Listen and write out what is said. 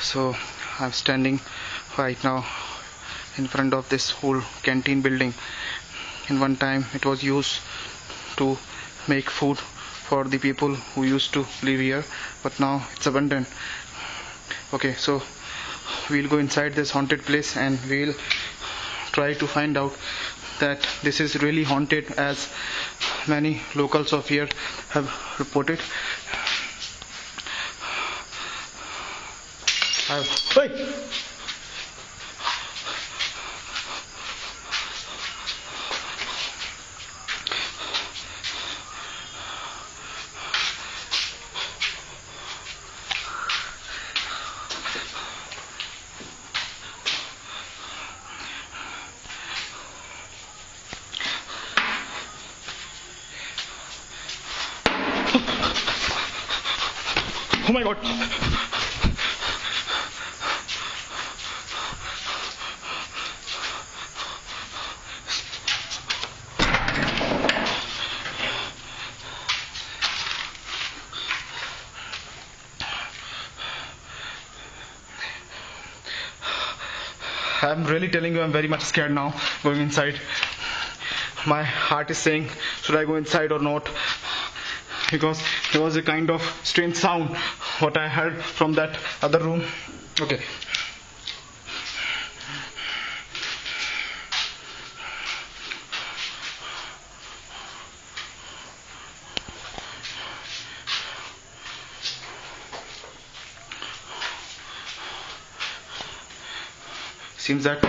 So I'm standing right now in front of this whole canteen building. In one time it was used to make food for the people who used to live here, but now it's abandoned. Okay, so we'll go inside this haunted place and we'll try to find out that this is really haunted, as many locals of here have reported. Hey! Oh my god! I'm really telling you, I'm very much scared now going inside. My heart is saying, should I go inside or not? Because there was a kind of strange sound what I heard from that other room. Okay. Seems that